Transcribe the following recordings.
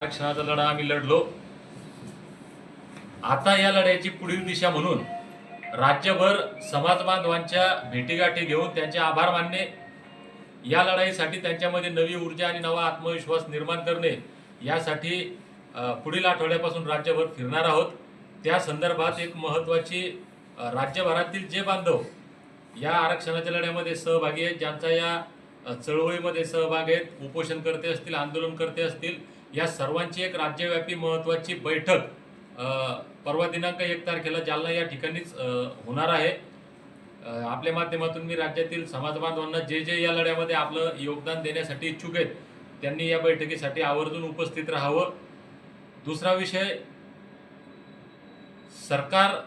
आरक्षणाचा लढा आम्ही लढलो. आता या लढ्याची पुढील दिशा म्हणून राज्यभर समाज बांधवांच्या भेटीगाठी घेऊन त्यांचे आभार मानणे, या लढाईसाठी त्यांच्यामध्ये नवी ऊर्जा आणि नवा आत्मविश्वास निर्माण करणे यासाठी पुढील आठवड्यापासून राज्यभर फिरणार आहोत. त्या संदर्भात एक महत्त्वाची राज्यभरातील जे बांधव या आरक्षणाच्या लढ्यामध्ये सहभागी आहेत, ज्यांचा या चळवळीमध्ये सहभाग आहेत, उपोषणकर्ते असतील, आंदोलनकर्ते असतील, या सर्वांची एक राज्यव्यापी महत्त्वाची बैठक परवा दिनांक 1 तारखेला जालना या ठिकाणीच होणार आहे. आपल्या माध्यमातून मी राज्यातील समाज बांधवांना जे या लढ्यामध्ये आपलं योगदान देण्यासाठी इच्छुक आहेत त्यांनी या बैठकीसाठी आवर्जून उपस्थित राहावं. दुसरा विषय, सरकार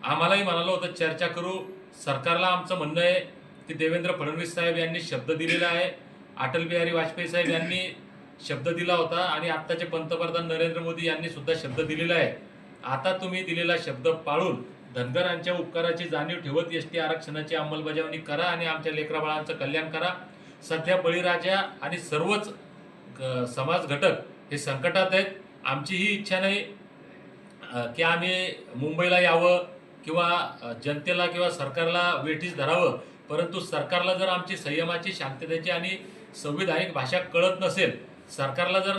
आम्हालाही म्हणालं होतं चर्चा करू. सरकारला आमचं म्हणणं आहे की देवेंद्र फडणवीस साहेब यांनी शब्द दिलेला आहे, अटल बिहारी वाजपेयी साहेब यांनी शब्द दिला होता आणि आत्ताचे पंतप्रधान नरेंद्र मोदी यांनी सुद्धा शब्द दिलेला आहे. आता तुम्ही दिलेला शब्द पाळून धनगरांच्या उपकाराची जाणीव ठेवत एसटी आरक्षणाची अंमलबजावणी करा आणि आमच्या लेकराबाळांचं कल्याण करा. सध्या बळीराजा आणि सर्वच समाज घटक हे संकटात आहेत. आमची ही इच्छा नाही की आम्ही मुंबईला यावं किंवा जनतेला किंवा सरकारला वेठीस धरावं, परंतु सरकारला जर आमची संयमाची, शांततेची आणि संविधानिक भाषा कळत नसेल, सरकारला जर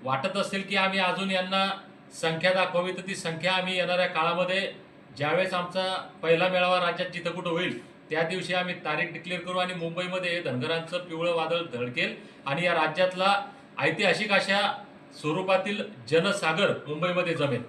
वाटत असेल की आम्ही अजून यांना संख्या दाखवावी, तर ती संख्या आम्ही येणाऱ्या काळामध्ये ज्यावेळेस आमचा पहिला मेळावा राज्यात जिथं कुठं होईल त्या दिवशी आम्ही तारीख डिक्लेअर करू आणि मुंबईमध्ये धनगरांचं पिवळं वादळ धडकेल आणि या राज्यातला ऐतिहासिक अशा स्वरूपातील जनसागर मुंबईमध्ये जमेल.